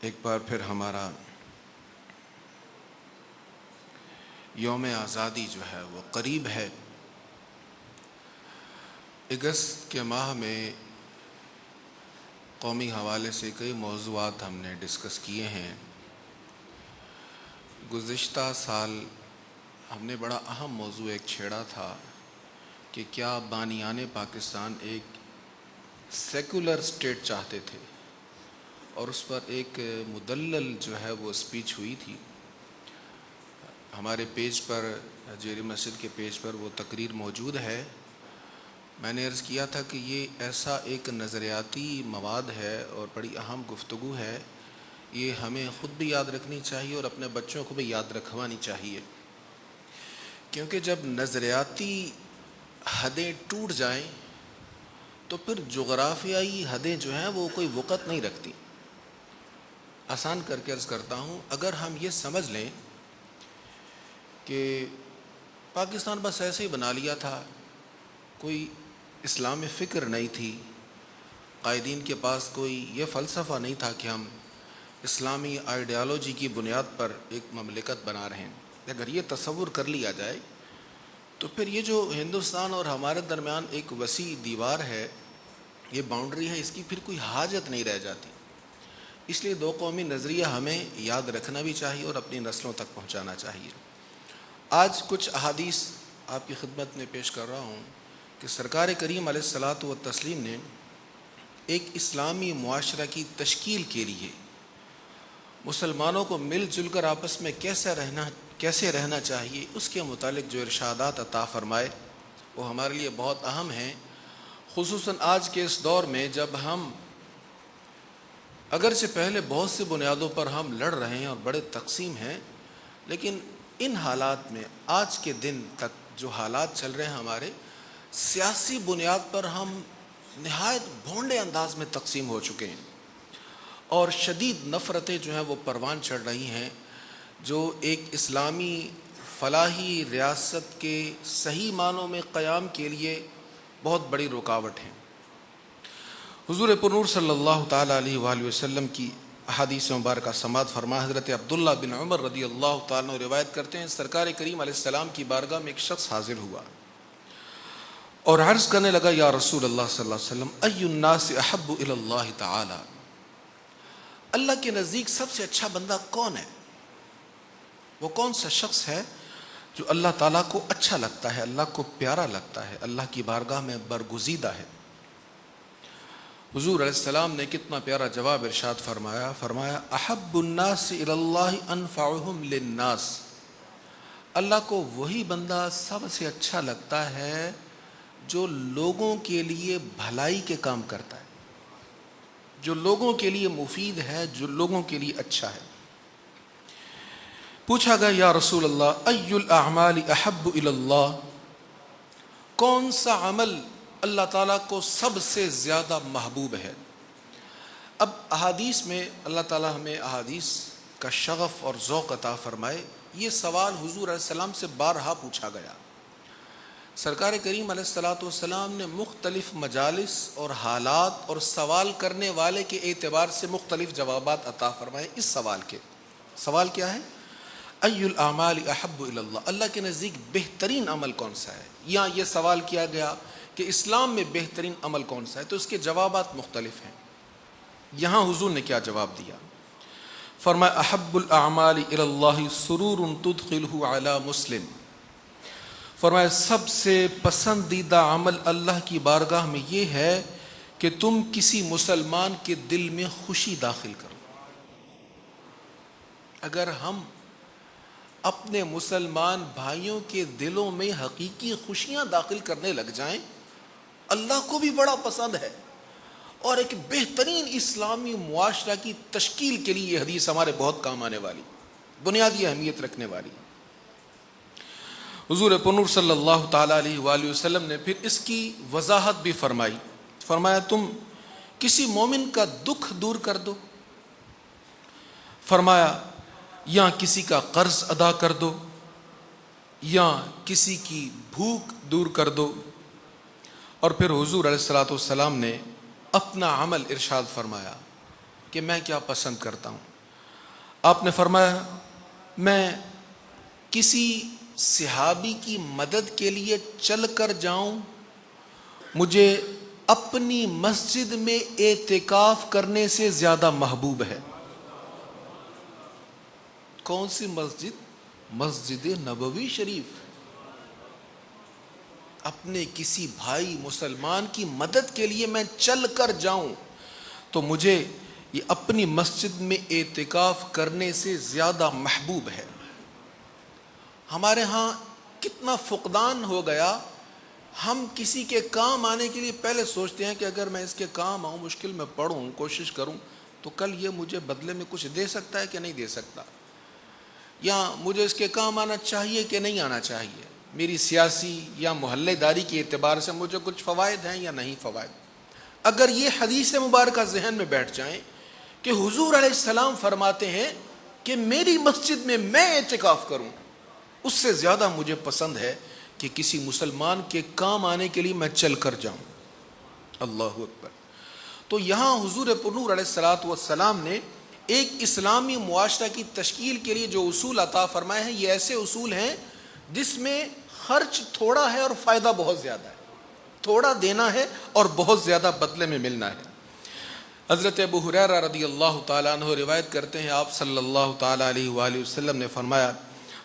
ایک بار پھر ہمارا یوم آزادی جو ہے وہ قریب ہے۔ اگست کے ماہ میں قومی حوالے سے کئی موضوعات ہم نے ڈسکس کیے ہیں۔ گزشتہ سال ہم نے بڑا اہم موضوع ایک چھیڑا تھا کہ کیا بانیان پاکستان ایک سیکولر اسٹیٹ چاہتے تھے، اور اس پر ایک مدلل جو ہے وہ اسپیچ ہوئی تھی۔ ہمارے پیج پر، جیری مسجد کے پیج پر وہ تقریر موجود ہے۔ میں نے عرض کیا تھا کہ یہ ایسا ایک نظریاتی مواد ہے اور بڑی اہم گفتگو ہے، یہ ہمیں خود بھی یاد رکھنی چاہیے اور اپنے بچوں کو بھی یاد رکھوانی چاہیے، کیونکہ جب نظریاتی حدیں ٹوٹ جائیں تو پھر جغرافیائی حدیں جو ہیں وہ کوئی وقت نہیں رکھتی۔ آسان کر کے عرض کرتا ہوں، اگر ہم یہ سمجھ لیں کہ پاکستان بس ایسے ہی بنا لیا تھا، کوئی اسلامی فکر نہیں تھی، قائدین کے پاس کوئی یہ فلسفہ نہیں تھا کہ ہم اسلامی آئیڈیالوجی کی بنیاد پر ایک مملکت بنا رہے ہیں، اگر یہ تصور کر لیا جائے تو پھر یہ جو ہندوستان اور ہمارے درمیان ایک وسیع دیوار ہے، یہ باؤنڈری ہے، اس کی پھر کوئی حاجت نہیں رہ جاتی۔ اس لیے دو قومی نظریہ ہمیں یاد رکھنا بھی چاہیے اور اپنی نسلوں تک پہنچانا چاہیے۔ آج کچھ احادیث آپ کی خدمت میں پیش کر رہا ہوں کہ سرکار کریم علیہ الصلاۃ والتسلیم نے ایک اسلامی معاشرہ کی تشکیل کے لیے مسلمانوں کو مل جل کر آپس میں کیسے رہنا چاہیے، اس کے متعلق جو ارشادات عطا فرمائے وہ ہمارے لیے بہت اہم ہیں، خصوصاً آج کے اس دور میں جب ہم اگرچہ پہلے بہت سی بنیادوں پر ہم لڑ رہے ہیں اور بڑے تقسیم ہیں، لیکن ان حالات میں آج کے دن تک جو حالات چل رہے ہیں ہمارے، سیاسی بنیاد پر ہم نہایت بھونڈے انداز میں تقسیم ہو چکے ہیں اور شدید نفرتیں جو ہیں وہ پروان چڑھ رہی ہیں، جو ایک اسلامی فلاحی ریاست کے صحیح معنوں میں قیام کے لیے بہت بڑی رکاوٹ ہیں۔ حضور پرنور صلی اللہ تعالیٰ علیہ وآلہ وسلم کی احادیث مبارکہ سماعت فرما حضرت عبداللہ بن عمر رضی اللہ تعالیٰ عنہ روایت کرتے ہیں، سرکار کریم علیہ السلام کی بارگاہ میں ایک شخص حاضر ہوا اور عرض کرنے لگا، یا رسول اللہ صلی اللہ علیہ وسلم، ای الناس احب الی اللہ تعالی، اللہ کے نزدیک سب سے اچھا بندہ کون ہے؟ وہ کون سا شخص ہے جو اللہ تعالیٰ کو اچھا لگتا ہے، اللہ کو پیارا لگتا ہے، اللہ کی بارگاہ میں برگزیدہ ہے؟ حضور علیہ السلام نے کتنا پیارا جواب ارشاد فرمایا احب الناس الی اللہ انفعہم للناس، اللہ کو وہی بندہ سب سے اچھا لگتا ہے جو لوگوں کے لیے بھلائی کے کام کرتا ہے، جو لوگوں کے لیے مفید ہے، جو لوگوں کے لیے اچھا ہے۔ پوچھا گیا، یا رسول اللہ ای الاعمال احب الی اللہ، کون سا عمل اللہ تعالیٰ کو سب سے زیادہ محبوب ہے؟ اب احادیث میں اللہ تعالیٰ ہمیں احادیث کا شغف اور ذوق عطا فرمائے، یہ سوال حضور علیہ السلام سے بارہا پوچھا گیا۔ سرکار کریم علیہ الصلاۃ والسلام نے مختلف مجالس اور حالات اور سوال کرنے والے کے اعتبار سے مختلف جوابات عطا فرمائے۔ اس سوال کے سوال کیا ہے؟ ای الاعمال احب الی اللہ، اللہ کے نزدیک بہترین عمل کون سا ہے؟ یا یہ سوال کیا گیا کہ اسلام میں بہترین عمل کون سا ہے؟ تو اس کے جوابات مختلف ہیں۔ یہاں حضور نے کیا جواب دیا؟ فرمایا احب الاعمال الی اللہ سرور تدخلہ علی مسلم، فرمایا سب سے پسندیدہ عمل اللہ کی بارگاہ میں یہ ہے کہ تم کسی مسلمان کے دل میں خوشی داخل کرو۔ اگر ہم اپنے مسلمان بھائیوں کے دلوں میں حقیقی خوشیاں داخل کرنے لگ جائیں، اللہ کو بھی بڑا پسند ہے، اور ایک بہترین اسلامی معاشرہ کی تشکیل کے لیے یہ حدیث ہمارے بہت کام آنے والی، بنیادی اہمیت رکھنے والی۔ حضور پرنور صلی اللہ تعالیٰ علیہ وآلہ وسلم نے پھر اس کی وضاحت بھی فرمائی، فرمایا تم کسی مومن کا دکھ دور کر دو، فرمایا یا کسی کا قرض ادا کر دو، یا کسی کی بھوک دور کر دو۔ اور پھر حضور علیہ الصلاۃ والسلام نے اپنا عمل ارشاد فرمایا کہ میں کیا پسند کرتا ہوں۔ آپ نے فرمایا میں کسی صحابی کی مدد کے لیے چل کر جاؤں مجھے اپنی مسجد میں اعتکاف کرنے سے زیادہ محبوب ہے۔ کون سی مسجد؟ مسجد نبوی شریف۔ اپنے کسی بھائی مسلمان کی مدد کے لیے میں چل کر جاؤں تو مجھے یہ اپنی مسجد میں اعتکاف کرنے سے زیادہ محبوب ہے۔ ہمارے ہاں کتنا فقدان ہو گیا، ہم کسی کے کام آنے کے لیے پہلے سوچتے ہیں کہ اگر میں اس کے کام آؤں، مشکل میں پڑھوں، کوشش کروں تو کل یہ مجھے بدلے میں کچھ دے سکتا ہے کہ نہیں دے سکتا، یا مجھے اس کے کام آنا چاہیے کہ نہیں آنا چاہیے، میری سیاسی یا محلے داری کے اعتبار سے مجھے کچھ فوائد ہیں یا نہیں فوائد۔ اگر یہ حدیث مبارکہ ذہن میں بیٹھ جائیں کہ حضور علیہ السلام فرماتے ہیں کہ میری مسجد میں میں اعتکاف کروں، اس سے زیادہ مجھے پسند ہے کہ کسی مسلمان کے کام آنے کے لیے میں چل کر جاؤں۔ اللہ اکبر۔ تو یہاں حضور پرنور علیہ السلام نے ایک اسلامی معاشرہ کی تشکیل کے لیے جو اصول عطا فرمائے ہیں، یہ ایسے اصول ہیں جس میں خرچ تھوڑا ہے اور فائدہ بہت زیادہ ہے، تھوڑا دینا ہے اور بہت زیادہ بدلے میں ملنا ہے۔ حضرت ابو ہریرہ رضی اللہ تعالیٰ عنہ روایت کرتے ہیں، آپ صلی اللہ تعالیٰ علیہ وآلہ وسلم نے فرمایا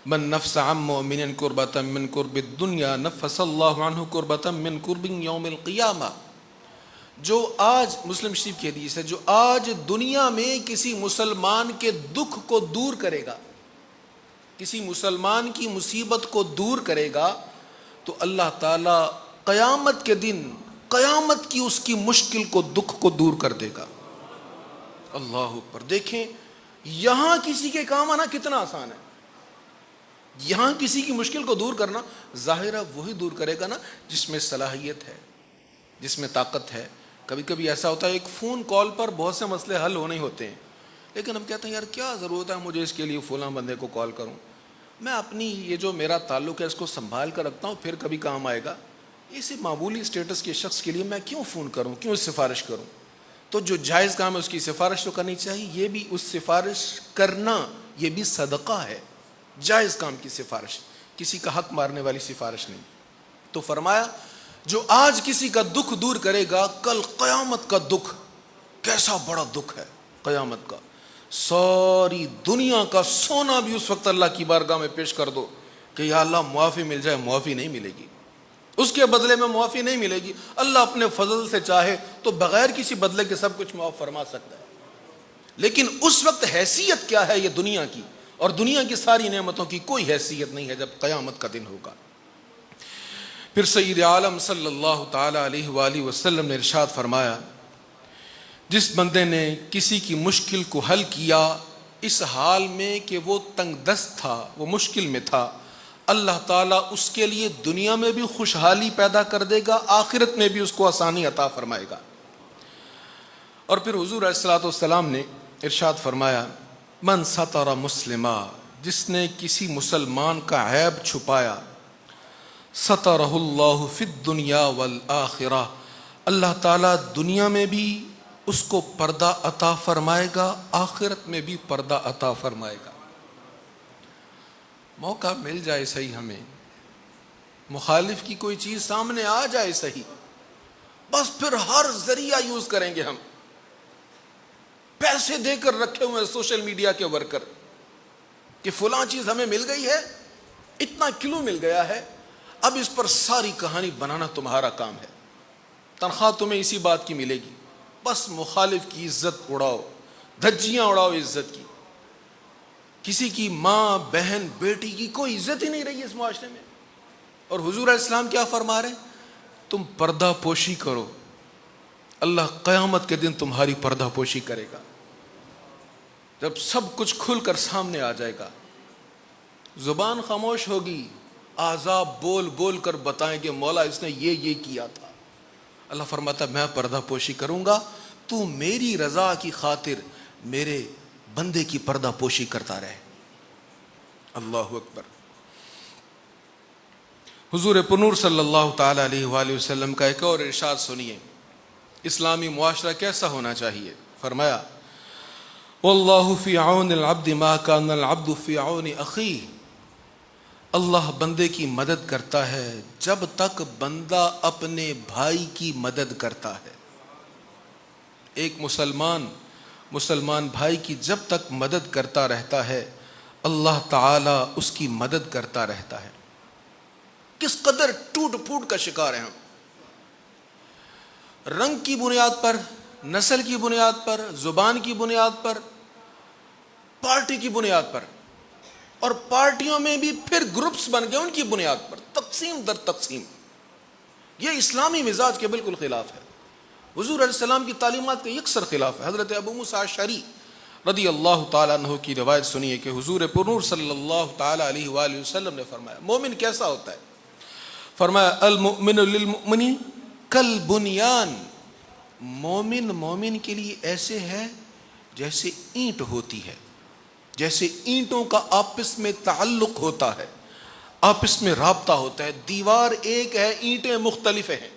من نفس عن مؤمن کربۃ من کرب الدنیا نفس اللہ عنہ کربۃ من کرب یوم القیامہ، جو آج مسلم شریف کی حدیث ہے، جو آج دنیا میں کسی مسلمان کے دکھ کو دور کرے گا، کسی مسلمان کی مصیبت کو دور کرے گا، تو اللہ تعالیٰ قیامت کے دن قیامت کی اس کی مشکل کو، دکھ کو دور کر دے گا۔ اللہ اکبر۔ دیکھیں یہاں کسی کے کام آنا کتنا آسان ہے، یہاں کسی کی مشکل کو دور کرنا ظاہر ہے وہی دور کرے گا نا جس میں صلاحیت ہے، جس میں طاقت ہے۔ کبھی کبھی ایسا ہوتا ہے ایک فون کال پر بہت سے مسئلے حل ہونے ہوتے ہیں، لیکن ہم کہتے ہیں یار کیا ضرورت ہے مجھے اس کے لیے فلاں بندے کو کال کروں، میں اپنی یہ جو میرا تعلق ہے اس کو سنبھال کر رکھتا ہوں، پھر کبھی کام آئے گا، اسی معمولی سٹیٹس کے شخص کے لیے میں کیوں فون کروں، کیوں سفارش کروں۔ تو جو جائز کام ہے اس کی سفارش تو کرنی چاہیے، یہ بھی اس سفارش کرنا یہ بھی صدقہ ہے، جائز کام کی سفارش، کسی کا حق مارنے والی سفارش نہیں۔ تو فرمایا جو آج کسی کا دکھ دور کرے گا، کل قیامت کا دکھ، کیسا بڑا دکھ ہے قیامت کا، ساری دنیا کا سونا بھی اس وقت اللہ کی بارگاہ میں پیش کر دو کہ یا اللہ معافی مل جائے، معافی نہیں ملے گی، اس کے بدلے میں معافی نہیں ملے گی۔ اللہ اپنے فضل سے چاہے تو بغیر کسی بدلے کے سب کچھ معاف فرما سکتا ہے، لیکن اس وقت حیثیت کیا ہے یہ دنیا کی، اور دنیا کی ساری نعمتوں کی کوئی حیثیت نہیں ہے جب قیامت کا دن ہوگا۔ پھر سید عالم صلی اللہ تعالی علیہ وآلہ وسلم نے ارشاد فرمایا جس بندے نے کسی کی مشکل کو حل کیا اس حال میں کہ وہ تنگ دست تھا، وہ مشکل میں تھا، اللہ تعالیٰ اس کے لیے دنیا میں بھی خوشحالی پیدا کر دے گا، آخرت میں بھی اس کو آسانی عطا فرمائے گا۔ اور پھر حضور علیہ السلام نے ارشاد فرمایا من ستر مسلما، جس نے کسی مسلمان کا عیب چھپایا، سترہ اللہ فی الدنیا والآخرہ، اللہ تعالیٰ دنیا میں بھی اس کو پردہ عطا فرمائے گا، آخرت میں بھی پردہ عطا فرمائے گا۔ موقع مل جائے صحیح، ہمیں مخالف کی کوئی چیز سامنے آ جائے صحیح، بس پھر ہر ذریعہ یوز کریں گے، ہم پیسے دے کر رکھے ہوئے سوشل میڈیا کے ورکر کہ فلاں چیز ہمیں مل گئی ہے، اتنا کلو مل گیا ہے، اب اس پر ساری کہانی بنانا تمہارا کام ہے، تنخواہ تمہیں اسی بات کی ملے گی، بس مخالف کی عزت اڑاؤ، دھجیاں اڑاؤ عزت کی، کسی کی ماں بہن بیٹی کی کوئی عزت ہی نہیں رہی اس معاشرے میں۔ اور حضور علیہ السلام کیا فرما رہے ہیں؟ تم پردہ پوشی کرو، اللہ قیامت کے دن تمہاری پردہ پوشی کرے گا، جب سب کچھ کھل کر سامنے آ جائے گا، زبان خاموش ہوگی، اعضاء بول بول کر بتائیں گے مولا اس نے یہ کیا تھا، اللہ فرماتا میں پردہ پوشی کروں گا، تو میری رضا کی خاطر میرے بندے کی پردہ پوشی کرتا رہے۔ اللہ اکبر۔ حضور پنور صلی اللہ تعالی علیہ وآلہ وسلم کا ایک اور ارشاد سنیے، اسلامی معاشرہ کیسا ہونا چاہیے۔ فرمایا واللہ فی عون العبد ما کان العبد فی عون اخیہ، اللہ بندے کی مدد کرتا ہے جب تک بندہ اپنے بھائی کی مدد کرتا ہے۔ ایک مسلمان بھائی کی جب تک مدد کرتا رہتا ہے اللہ تعالیٰ اس کی مدد کرتا رہتا ہے۔ کس قدر ٹوٹ پھوٹ کا شکار ہیں ہم، رنگ کی بنیاد پر، نسل کی بنیاد پر، زبان کی بنیاد پر، پارٹی کی بنیاد پر، اور پارٹیوں میں بھی پھر گروپس بن گئے ان کی بنیاد پر، تقسیم در تقسیم۔ یہ اسلامی مزاج کے بالکل خلاف ہے، حضور علیہ السلام کی تعلیمات کے یکسر خلاف ہے۔ حضرت ابو موسیٰ اشعری رضی اللہ تعالیٰ عنہ کی روایت سنیے کہ حضور پرنور صلی اللہ تعالیٰ علیہ وآلہ وسلم نے فرمایا مومن کیسا ہوتا ہے؟ فرمایا المؤمن للمؤمن کالبنیان، مومن کے لیے ایسے ہے جیسے اینٹ ہوتی ہے، جیسے اینٹوں کا آپس میں تعلق ہوتا ہے، آپس میں رابطہ ہوتا ہے۔ دیوار ایک ہے، اینٹیں مختلف ہیں۔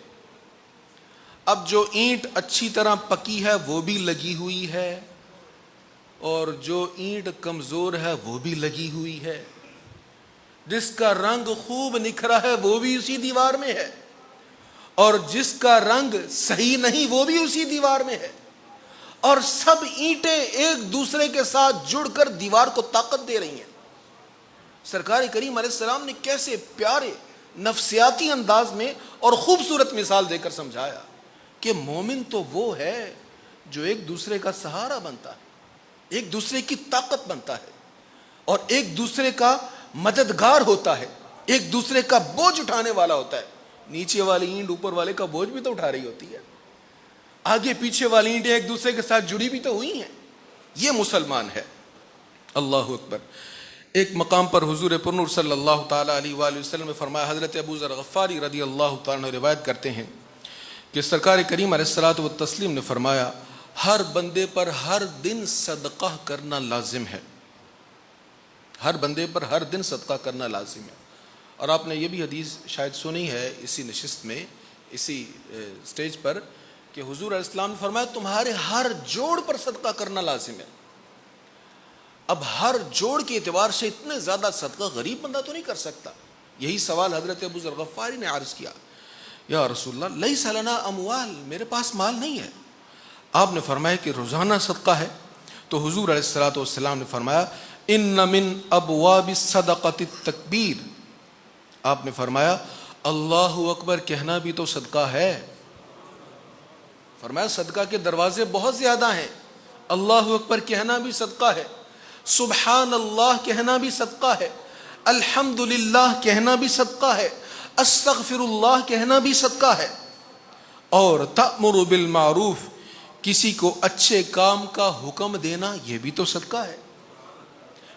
اب جو اینٹ اچھی طرح پکی ہے وہ بھی لگی ہوئی ہے، اور جو اینٹ کمزور ہے وہ بھی لگی ہوئی ہے، جس کا رنگ خوب نکھرا ہے وہ بھی اسی دیوار میں ہے، اور جس کا رنگ صحیح نہیں وہ بھی اسی دیوار میں ہے، اور سب اینٹیں ایک دوسرے کے ساتھ جڑ کر دیوار کو طاقت دے رہی ہیں۔ سرکار کریم علیہ السلام نے کیسے پیارے نفسیاتی انداز میں اور خوبصورت مثال دے کر سمجھایا کہ مومن تو وہ ہے جو ایک دوسرے کا سہارا بنتا ہے، ایک دوسرے کی طاقت بنتا ہے، اور ایک دوسرے کا مددگار ہوتا ہے، ایک دوسرے کا بوجھ اٹھانے والا ہوتا ہے۔ نیچے والی اینٹ اوپر والے کا بوجھ بھی تو اٹھا رہی ہوتی ہے، آگے پیچھے والی اینٹیں ایک دوسرے کے ساتھ جڑی بھی تو ہوئی ہیں۔ یہ مسلمان ہے۔ اللہ اکبر۔ ایک مقام پر حضور پرنور صلی اللہ تعالیٰ علیہ وآلہ وسلم نے فرمایا، حضرت ابو ذر غفاری رضی اللہ تعالیٰ عنہ روایت کرتے ہیں کہ سرکار کریم علیہ الصلوۃ والتسلیم نے فرمایا ہر بندے پر ہر دن صدقہ کرنا لازم ہے، ہر بندے پر ہر دن صدقہ کرنا لازم ہے۔ اور آپ نے یہ بھی حدیث شاید سنی ہے اسی نشست میں، اسی سٹیج پر، کہ حضور علیہ السلام نے فرمایا تمہارے ہر جوڑ پر صدقہ کرنا لازم ہے۔ اب ہر جوڑ کے اعتبار سے اتنے زیادہ صدقہ غریب بندہ تو نہیں کر سکتا۔ یہی سوال حضرت ابو ذر غفاری نے عرض کیا، یا رسول اللہ لیس لنا اموال، میرے پاس مال نہیں ہے۔ آپ نے فرمایا کہ روزانہ صدقہ ہے؟ تو حضور علیہ الصلوۃ والسلام نے فرمایا ان من ابواب الصدقۃ التکبیر، آپ نے فرمایا اللہ اکبر کہنا بھی تو صدقہ ہے۔ فرمایا صدقہ کے دروازے بہت زیادہ ہیں، اللہ اکبر کہنا بھی صدقہ ہے، سبحان اللہ کہنا بھی صدقہ ہے، الحمدللہ کہنا بھی صدقہ ہے، استغفر اللہ کہنا بھی صدقہ ہے، اور تأمر بالمعروف کسی کو اچھے کام کا حکم دینا یہ بھی تو صدقہ ہے،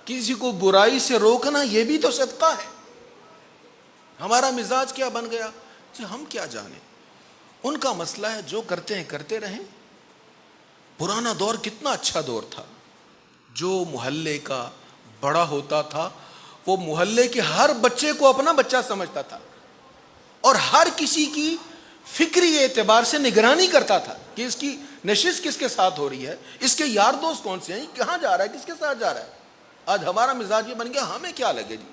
کسی کو برائی سے روکنا یہ بھی تو صدقہ ہے۔ ہمارا مزاج کیا بن گیا کہ ہم کیا جانیں، ان کا مسئلہ ہے جو کرتے ہیں کرتے رہیں۔ پرانا دور کتنا اچھا دور تھا، جو محلے کا بڑا ہوتا تھا وہ محلے کے ہر بچے کو اپنا بچہ سمجھتا تھا، اور ہر کسی کی فکری اعتبار سے نگرانی کرتا تھا کہ اس کی نشست کس کے ساتھ ہو رہی ہے، اس کے یار دوست کون سے ہیں، کہاں جا رہا ہے، کس کے ساتھ جا رہا ہے۔ آج ہمارا مزاج یہ بن گیا ہمیں کیا لگے جی،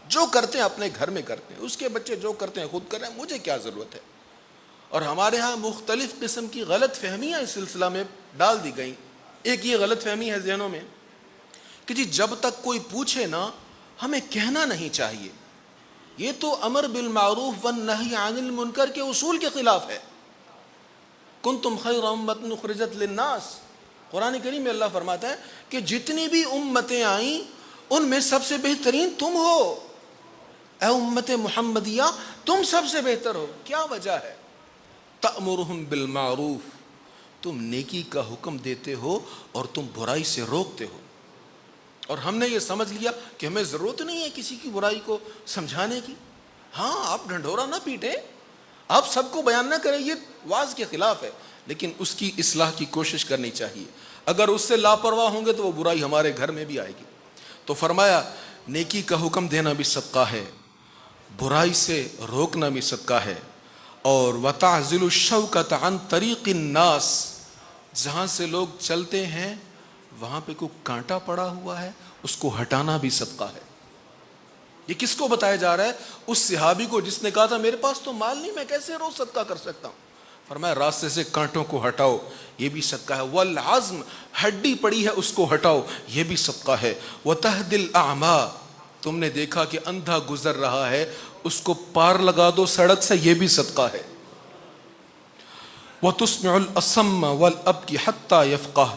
جو کرتے ہیں اپنے گھر میں کرتے ہیں، اس کے بچے جو کرتے ہیں خود کریں، مجھے کیا ضرورت ہے۔ اور ہمارے ہاں مختلف قسم کی غلط فہمیاں اس سلسلہ میں ڈال دی گئیں۔ ایک یہ غلط فہمی ہے ذہنوں میں کہ جی جب تک کوئی پوچھے نا ہمیں کہنا نہیں چاہیے، یہ تو امر بالمعروف والنہی عن المنکر کے اصول کے خلاف ہے۔ کنتم خیر امۃ اخرجت للناس، قرآن کریم میں اللہ فرماتا ہے کہ جتنی بھی امتیں آئیں ان میں سب سے بہترین تم ہو، اے امت محمدیہ تم سب سے بہتر ہو۔ کیا وجہ ہے؟ تأمرہم بالمعروف، تم نیکی کا حکم دیتے ہو اور تم برائی سے روکتے ہو۔ اور ہم نے یہ سمجھ لیا کہ ہمیں ضرورت نہیں ہے کسی کی برائی کو سمجھانے کی۔ ہاں آپ ڈھنڈورا نہ پیٹیں، آپ سب کو بیان نہ کریں، یہ واز کے خلاف ہے، لیکن اس کی اصلاح کی کوشش کرنی چاہیے۔ اگر اس سے لاپرواہ ہوں گے تو وہ برائی ہمارے گھر میں بھی آئے گی۔ تو فرمایا نیکی کا حکم دینا بھی صدقہ ہے، برائی سے روکنا بھی صدقہ ہے، اور وَتَعْزِلُ الشَّوْكَةَ عَنْ طَرِيقِ النَّاسِ، جہاں سے لوگ چلتے ہیں وہاں پہ کوئی کانٹا پڑا ہوا ہے اس کو ہٹانا بھی صدقہ ہے. یہ کس کو بتایا جا رہا ہے؟ اس صحابی کو جس نے کہا تھا میرے پاس تو مال نہیں، میں کیسے روز صدقہ کر سکتا ہوں. فرمایا راستے سے کانٹوں کو ہٹاؤ، یہ بھی صدقہ ہے. والعظم، ہڈی پڑی ہے اس کو ہٹاؤ، یہ بھی صدقہ ہے. وتہد الاعمى، تم نے دیکھا کہ اندھا گزر رہا ہے اس کو پار لگا دو سڑک سے، یہ بھی صدقہ ہے. وتسمع الاصم والابکی حتی یفقہ،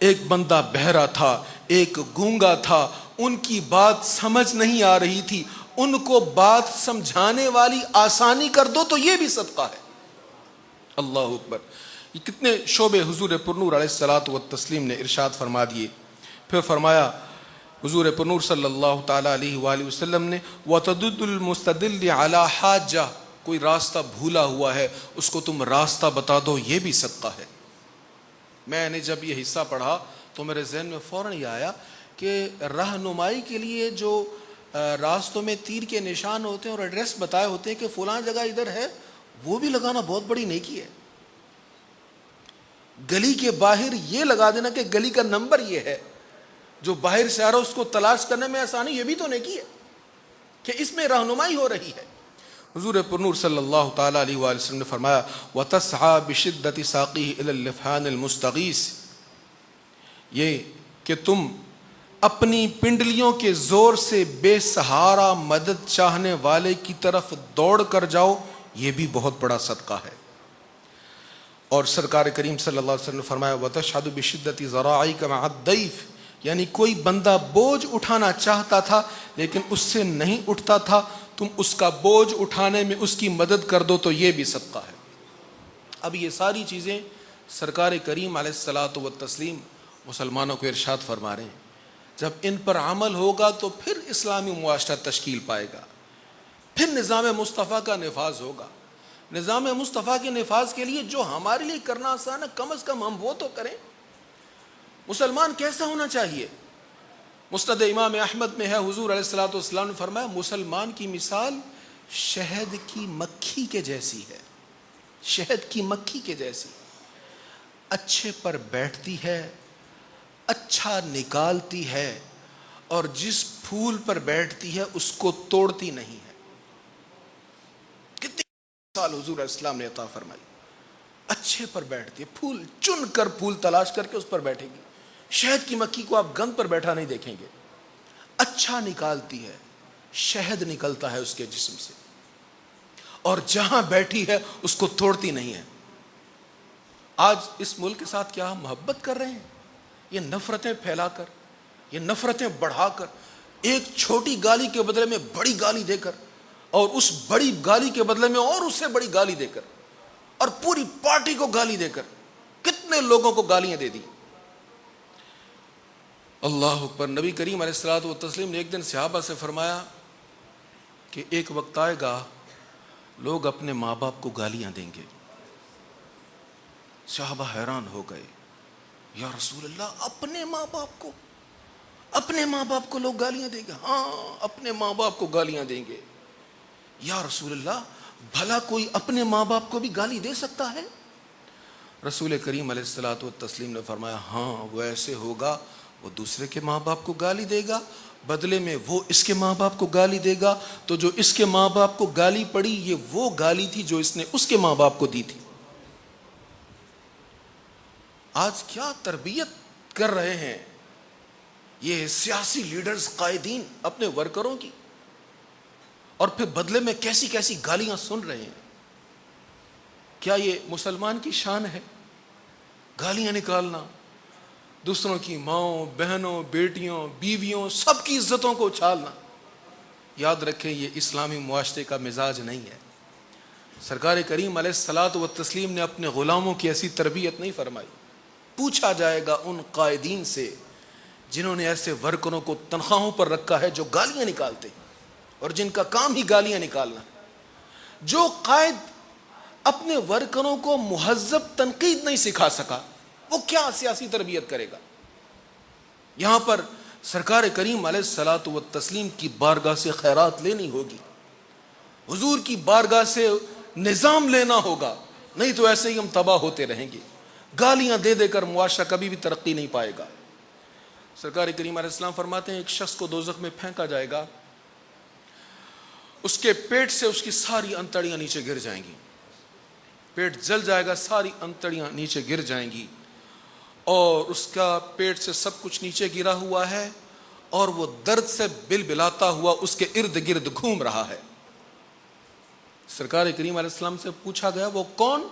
ایک بندہ بہرا تھا، ایک گونگا تھا، ان کی بات سمجھ نہیں آ رہی تھی، ان کو بات سمجھانے والی آسانی کر دو تو یہ بھی صدقہ ہے. اللہ اکبر. یہ کتنے شعبے حضور پرنور علیہ الصلوۃ والتسلیم نے ارشاد فرما دیے. پھر فرمایا حضور پرنور صلی اللہ تعالی علیہ وآلہ وسلم نے وَتَدُدُّ الْمُسْتَدِلِّ عَلَى حَاجَّةٍ، کوئی راستہ بھولا ہوا ہے اس کو تم راستہ بتا دو، یہ بھی صدقہ ہے. میں نے جب یہ حصہ پڑھا تو میرے ذہن میں فوراً یہ آیا کہ رہنمائی کے لیے جو راستوں میں تیر کے نشان ہوتے ہیں اور ایڈریس بتائے ہوتے ہیں کہ فلاں جگہ ادھر ہے، وہ بھی لگانا بہت بڑی نیکی ہے. گلی کے باہر یہ لگا دینا کہ گلی کا نمبر یہ ہے، جو باہر سے آ رہا اس کو تلاش کرنے میں آسانی، یہ بھی تو نیکی ہے کہ اس میں رہنمائی ہو رہی ہے. حضور پرنور صلی اللہ تعالیٰ علیہ وآلہ وسلم نے فرمایا وَتَسْعَى بِشِدَّةِ سَاقِهِ إِلَى اللِّفْحَانِ الْمُسْتَغِيثِ، یہ کہ تم اپنی پنڈلیوں کے زور سے بے سہارا مدد چاہنے والے کی طرف دوڑ کر جاؤ، یہ بھی بہت بڑا صدقہ ہے. اور سرکار کریم صلی اللہ علیہ وسلم نے فرمایا وَتَشْهَدُ بِشِدَّةِ ذَرَائِكَ مَعَ الضَّيْفِ، یعنی کوئی بندہ بوجھ اٹھانا چاہتا تھا لیکن اس سے نہیں اٹھتا تھا، تم اس کا بوجھ اٹھانے میں اس کی مدد کر دو تو یہ بھی صدقہ ہے. اب یہ ساری چیزیں سرکار کریم علیہ الصلوۃ والتسلیم مسلمانوں کو ارشاد فرما رہے ہیں. جب ان پر عمل ہوگا تو پھر اسلامی معاشرہ تشکیل پائے گا، پھر نظام مصطفیٰ کا نفاذ ہوگا. نظام مصطفیٰ کے نفاذ کے لیے جو ہمارے لیے کرنا آسان ہے کم از کم ہم وہ تو کریں. مسلمان کیسا ہونا چاہیے؟ مسند امام احمد میں ہے، حضور علیہ الصلوۃ والسلام نے فرمایا مسلمان کی مثال شہد کی مکھی کے جیسی ہے، شہد کی مکھی کے جیسی، اچھے پر بیٹھتی ہے، اچھا نکالتی ہے، اور جس پھول پر بیٹھتی ہے اس کو توڑتی نہیں ہے. کتنی مثال حضور علیہ السلام نے عطا فرمائی. اچھے پر بیٹھتی ہے، پھول چن کر پھول تلاش کر کے اس پر بیٹھے گی. شہد کی مکھی کو آپ گند پر بیٹھا نہیں دیکھیں گے. اچھا نکالتی ہے، شہد نکلتا ہے اس کے جسم سے، اور جہاں بیٹھی ہے اس کو توڑتی نہیں ہے. آج اس ملک کے ساتھ کیا ہم محبت کر رہے ہیں؟ یہ نفرتیں پھیلا کر، یہ نفرتیں بڑھا کر، ایک چھوٹی گالی کے بدلے میں بڑی گالی دے کر، اور اس بڑی گالی کے بدلے میں اور اس سے بڑی گالی دے کر، اور پوری پارٹی کو گالی دے کر کتنے لوگوں کو گالیاں دے دی. اللہ اکبر. نبی کریم علیہ الصلوۃ والتسلیم نے ایک دن صحابہ سے فرمایا کہ ایک وقت آئے گا لوگ اپنے ماں باپ کو گالیاں دیں گے. صحابہ حیران ہو گئے، یا رسول اللہ اپنے ماں باپ کو، اپنے ماں باپ کو لوگ گالیاں دیں گے؟ ہاں اپنے ماں باپ کو گالیاں دیں گے. یا رسول اللہ بھلا کوئی اپنے ماں باپ کو بھی گالی دے سکتا ہے؟ رسول کریم علیہ الصلوۃ والتسلیم نے فرمایا ہاں وہ ایسے ہوگا، وہ دوسرے کے ماں باپ کو گالی دے گا، بدلے میں وہ اس کے ماں باپ کو گالی دے گا، تو جو اس کے ماں باپ کو گالی پڑی یہ وہ گالی تھی جو اس نے اس کے ماں باپ کو دی تھی. آج کیا تربیت کر رہے ہیں یہ سیاسی لیڈرز، قائدین اپنے ورکروں کی، اور پھر بدلے میں کیسی کیسی گالیاں سن رہے ہیں. کیا یہ مسلمان کی شان ہے؟ گالیاں نکالنا، دوسروں کی ماؤں، بہنوں، بیٹیوں، بیویوں، سب کی عزتوں کو اچھالنا. یاد رکھیں یہ اسلامی معاشرے کا مزاج نہیں ہے. سرکار کریم علیہ الصلوۃ والتسلیم نے اپنے غلاموں کی ایسی تربیت نہیں فرمائی. پوچھا جائے گا ان قائدین سے جنہوں نے ایسے ورکروں کو تنخواہوں پر رکھا ہے جو گالیاں نکالتے اور جن کا کام ہی گالیاں نکالنا. جو قائد اپنے ورکروں کو مہذب تنقید نہیں سکھا سکا وہ کیا سیاسی تربیت کرے گا؟ یہاں پر سرکار کریم علیہ الصلوۃ والتسلیم کی بارگاہ سے خیرات لینی ہوگی، حضور کی بارگاہ سے نظام لینا ہوگا، نہیں تو ایسے ہی ہم تباہ ہوتے رہیں گے. گالیاں دے دے کر معاشرہ کبھی بھی ترقی نہیں پائے گا. سرکار کریم علیہ السلام فرماتے ہیں ایک شخص کو دوزخ میں پھینکا جائے گا، اس کے پیٹ سے اس کی ساری انتڑیاں نیچے گر جائیں گی، پیٹ جل جائے گا، ساری انتڑیاں نیچے گر جائیں گی، اور اس کا پیٹ سے سب کچھ نیچے گرا ہوا ہے، اور وہ درد سے بلبلاتا ہوا اس کے ارد گرد گھوم رہا ہے۔ سرکار کریم علیہ السلام سے پوچھا گیا وہ کون؟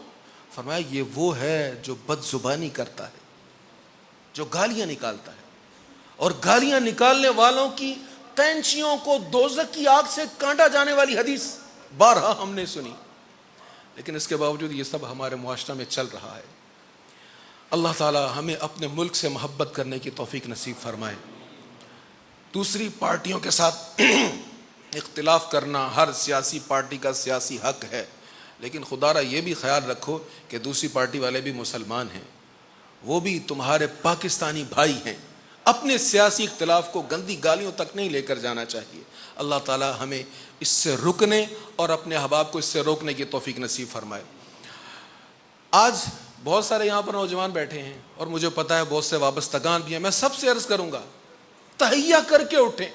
فرمایا یہ وہ ہے جو بد زبانی کرتا ہے، جو گالیاں نکالتا ہے، اور گالیاں نکالنے والوں کی تینچیوں کو دوزخ کی آگ سے کانٹا جانے والی حدیث بارہا ہم نے سنی، لیکن اس کے باوجود یہ سب ہمارے معاشرہ میں چل رہا ہے۔ اللہ تعالی ہمیں اپنے ملک سے محبت کرنے کی توفیق نصیب فرمائے۔ دوسری پارٹیوں کے ساتھ اختلاف کرنا ہر سیاسی پارٹی کا سیاسی حق ہے، لیکن خدا را یہ بھی خیال رکھو کہ دوسری پارٹی والے بھی مسلمان ہیں، وہ بھی تمہارے پاکستانی بھائی ہیں۔ اپنے سیاسی اختلاف کو گندی گالیوں تک نہیں لے کر جانا چاہیے۔ اللہ تعالی ہمیں اس سے رکنے اور اپنے احباب کو اس سے روکنے کی توفیق نصیب فرمائے۔ آج بہت سارے یہاں پر نوجوان بیٹھے ہیں، اور مجھے پتہ ہے بہت سے وابستگان بھی ہیں، میں سب سے عرض کروں گا تہیہ کر کے اٹھیں۔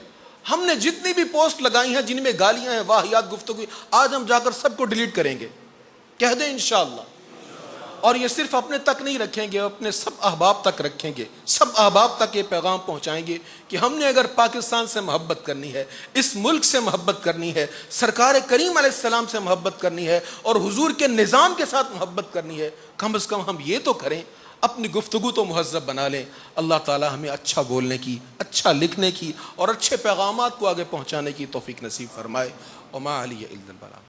ہم نے جتنی بھی پوسٹ لگائی ہیں جن میں گالیاں ہیں، واہیات گفتگو، آج ہم جا کر سب کو ڈیلیٹ کریں گے، کہہ دیں انشاءاللہ۔ اور یہ صرف اپنے تک نہیں رکھیں گے، اپنے سب احباب تک رکھیں گے، سب احباب تک یہ پیغام پہنچائیں گے کہ ہم نے اگر پاکستان سے محبت کرنی ہے، اس ملک سے محبت کرنی ہے، سرکار کریم علیہ السلام سے محبت کرنی ہے، اور حضور کے نظام کے ساتھ محبت کرنی ہے، کم از کم ہم یہ تو کریں، اپنی گفتگو تو مہذب بنا لیں۔ اللہ تعالی ہمیں اچھا بولنے کی، اچھا لکھنے کی، اور اچھے پیغامات کو آگے پہنچانے کی توفیق نصیب فرمائے۔ وما علی الا البلاغ۔